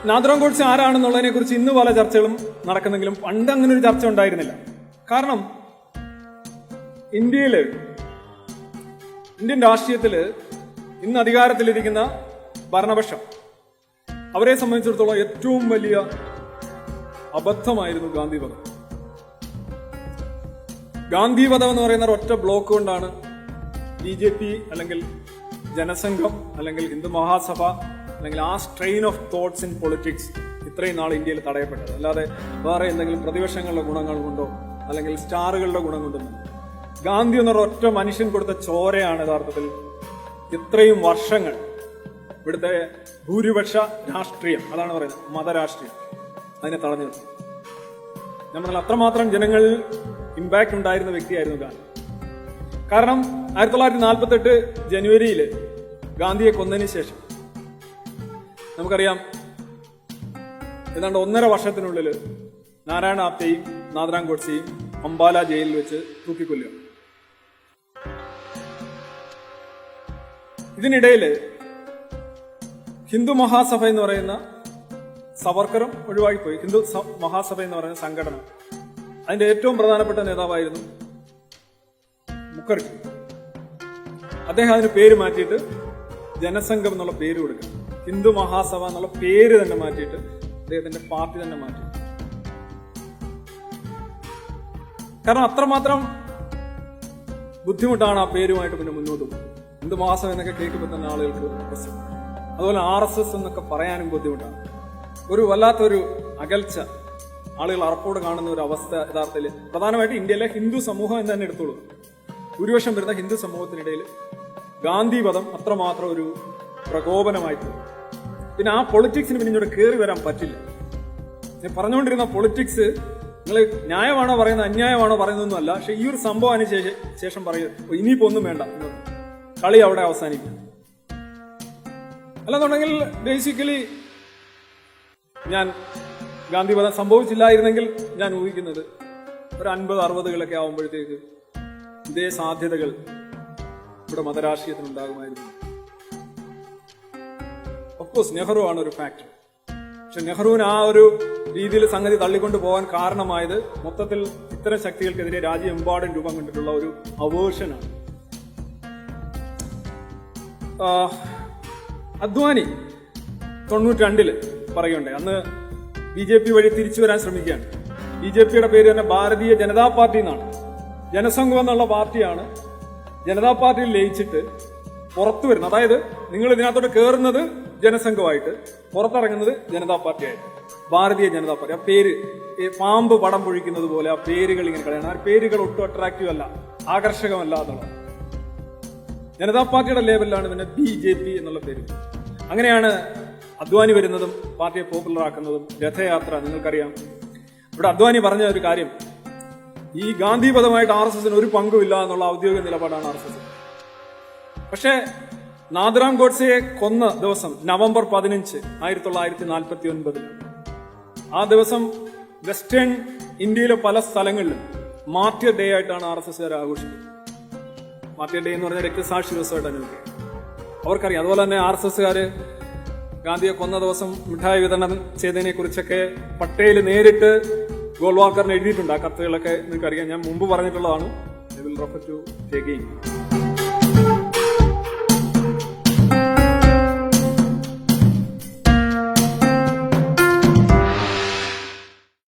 നാഥുറാം ഗോഡ്സെ ആരാണെന്നുള്ളതിനെ കുറിച്ച് ഇന്ന് പല ചർച്ചകളും നടക്കുന്നെങ്കിലും പണ്ട് അങ്ങനെ ഒരു ചർച്ച ഉണ്ടായിരുന്നില്ല. കാരണം ഇന്ത്യൻ രാഷ്ട്രീയത്തില് ഇന്ന് അധികാരത്തിലിരിക്കുന്ന ഭരണപക്ഷം അവരെ സംബന്ധിച്ചിടത്തോളം ഏറ്റവും വലിയ അബദ്ധമായിരുന്നു ഗാന്ധിവധം. ഗാന്ധിവധം എന്ന് പറയുന്ന ഒറ്റ ബ്ലോക്ക് കൊണ്ടാണ് BJP അല്ലെങ്കിൽ ജനസംഘം അല്ലെങ്കിൽ ഹിന്ദു മഹാസഭ അല്ലെങ്കിൽ ആ strain of thoughts in politics ഇത്രയും നാൾ ഇന്ത്യയിൽ തടയപ്പെട്ടത്. അല്ലാതെ വേറെ എന്തെങ്കിലും പ്രതിപക്ഷങ്ങളുടെ ഗുണങ്ങൾ കൊണ്ടോ അല്ലെങ്കിൽ സ്റ്റാറുകളുടെ ഗുണം കൊണ്ടൊന്നും. ഗാന്ധി എന്നൊരു ഒറ്റ മനുഷ്യൻ കൊടുത്ത ചോരയാണ് യഥാർത്ഥത്തിൽ ഇത്രയും വർഷങ്ങൾ ഇവിടുത്തെ ഭൂരിപക്ഷ രാഷ്ട്രീയം, അതാണ് പറയുന്നത് മതരാഷ്ട്രീയം, അതിനെ തടഞ്ഞു നിർത്തി. നമ്മൾ അത്രമാത്രം ജനങ്ങളിൽ ഇമ്പാക്ട് ഉണ്ടായിരുന്ന വ്യക്തിയായിരുന്നു ഗാന്ധി. കാരണം 1948 ജനുവരിയിൽ ഗാന്ധിയെ കൊന്നതിന് ശേഷം നമുക്കറിയാം ഏതാണ്ട് 1.5 വർഷത്തിനുള്ളിൽ നാരായണ ആപ്തെയും നാഥുറാം ഗോഡ്സെയും അംബാല ജയിലിൽ വെച്ച് തൂക്കിക്കൊല്ലുകയാണ്. ഇതിനിടയിൽ ഹിന്ദു മഹാസഭ എന്ന് പറയുന്ന സവർക്കറും ഒഴിവാക്കിപ്പോയി. ഹിന്ദു മഹാസഭ എന്ന് പറയുന്ന സംഘടന, അതിന്റെ ഏറ്റവും പ്രധാനപ്പെട്ട നേതാവായിരുന്നു മുഖർജി. അദ്ദേഹം അതിന് പേര് മാറ്റിയിട്ട് ജനസംഘം എന്നുള്ള പേര് കൊടുക്കുക. ഹിന്ദു മഹാസഭ എന്നുള്ള പേര് തന്നെ മാറ്റിയിട്ട് അദ്ദേഹത്തിന്റെ പാർട്ടി തന്നെ മാറ്റി. കാരണം അത്രമാത്രം ബുദ്ധിമുട്ടാണ് ആ പേരുമായിട്ട് പിന്നെ മുന്നോട്ട് പോകുന്നത്. ഹിന്ദു മഹാസഭ എന്നൊക്കെ കേൾക്കുമ്പോൾ തന്നെ ആളുകൾക്ക് പ്രശ്നം. അതുപോലെ RSS എന്നൊക്കെ പറയാനും ബുദ്ധിമുട്ടാണ്. ഒരു വല്ലാത്തൊരു അകൽച്ച ആളുകൾ അറപ്പോട് കാണുന്ന ഒരു അവസ്ഥ യഥാർത്ഥത്തിൽ പ്രധാനമായിട്ട് ഇന്ത്യയിലെ ഹിന്ദു സമൂഹം എന്ന് തന്നെ എടുത്തോളൂ. ഭൂരിപക്ഷം വരുന്ന ഹിന്ദു സമൂഹത്തിനിടയിൽ ഗാന്ധി വധം അത്രമാത്രം ഒരു പ്രകോപനമായിട്ട്. പിന്നെ ആ പൊളിറ്റിക്സിന് പിന്നെ ഇങ്ങോട്ട് കയറി വരാൻ പറ്റില്ല. ഞാൻ പറഞ്ഞുകൊണ്ടിരുന്ന പൊളിറ്റിക്സ് നിങ്ങൾ ന്യായമാണോ പറയുന്നത് അന്യായമാണോ പറയുന്നതൊന്നും അല്ല. പക്ഷെ ഈ ഒരു സംഭവം അതിന് ശേഷം പറയുന്നത് ഇനിയിപ്പോ ഒന്നും വേണ്ട, കളി അവിടെ അവസാനിക്കും. അല്ലെന്നുണ്ടെങ്കിൽ ബേസിക്കലി ഞാൻ ഗാന്ധി വധം സംഭവിച്ചില്ലായിരുന്നെങ്കിൽ ഞാൻ ഊഹിക്കുന്നത് ഒരു 50-60കളൊക്കെ ആവുമ്പോഴത്തേക്ക് ഇതേ സാധ്യതകൾ ഇവിടെ മതരാഷ്ട്രീയത്തിനുണ്ടാകുമായിരുന്നു. ഓഫ്കോഴ്സ് നെഹ്റു ആണ് ഒരു ഫാക്ടർ. പക്ഷെ നെഹ്റുവിന് ആ ഒരു രീതിയിൽ സംഗതി തള്ളിക്കൊണ്ടു പോകാൻ കാരണമായത് മൊത്തത്തിൽ ഇത്തരം ശക്തികൾക്കെതിരെ രാജ്യമെമ്പാടും രൂപം കണ്ടിട്ടുള്ള ഒരു അവേർഷനാണ്. അദ്വാനി 92 പറയുകയുണ്ടായി. അന്ന് BJP വഴി തിരിച്ചു വരാൻ ശ്രമിക്കുകയാണ്. BJPയുടെ പേര് തന്നെ ഭാരതീയ ജനതാ പാർട്ടി എന്നാണ്. ജനസംഘം എന്നുള്ള പാർട്ടിയാണ് ജനതാ പാർട്ടിയിൽ ലയിച്ചിട്ട് പുറത്തു വരുന്നത്. അതായത് നിങ്ങൾ ഇതിനകത്തോട്ട് കയറുന്നത് ജനസംഘമായിട്ട്, പുറത്തിറങ്ങുന്നത് ജനതാ പാർട്ടിയായിട്ട്, ഭാരതീയ ജനതാ പാർട്ടി. ആ പേര് പാമ്പ് പടം പൊഴിക്കുന്നത് പോലെ ആ പേരുകൾ ഇങ്ങനെ കളയണം. ആ പേരുകൾ ഒട്ടും അട്രാക്റ്റീവ് അല്ല, ആകർഷകമല്ല എന്നുള്ളത്. ജനതാ പാർട്ടിയുടെ ലേബലിലാണ് പിന്നെ BJP എന്നുള്ള പേര്. അങ്ങനെയാണ് അദ്വാനി വരുന്നതും പാർട്ടിയെ പോപ്പുലർ ആക്കുന്നതും. രഥയാത്ര നിങ്ങൾക്കറിയാം. ഇവിടെ അദ്വാനി പറഞ്ഞ ഒരു കാര്യം, ഈ ഗാന്ധിപഥമായിട്ട് RSSന് ഒരു പങ്കുമില്ല എന്നുള്ള ഔദ്യോഗിക നിലപാടാണ് RSS. പക്ഷേ നാഥുറാം ഗോഡ്സെയെ കൊന്ന ദിവസം നവംബർ 15, 1949, ആ ദിവസം വെസ്റ്റേൺ ഇന്ത്യയിലെ പല സ്ഥലങ്ങളിലും മാർട്ടിയർ ഡേ ആയിട്ടാണ് RSSകാർ ആഘോഷിക്കുന്നത്. മാർട്ടിയർ ഡേ എന്ന് പറഞ്ഞാൽ രക്തസാക്ഷി ദിവസമായിട്ട് അനുഭവിക്കുക. അവർക്കറിയാം. അതുപോലെ തന്നെ RSSകാര് ഗാന്ധിയെ കൊന്ന ദിവസം മിഠായി വിതരണം ചെയ്തതിനെ കുറിച്ചൊക്കെ പട്ടേൽ നേരിട്ട് ഗോൾവാക്കറിന് എഴുതിയിട്ടുണ്ട്. ആ കത്തുകളൊക്കെ നിങ്ങൾക്കറിയാം. ഞാൻ മുമ്പ് പറഞ്ഞിട്ടുള്ളതാണ്. I will refer to again.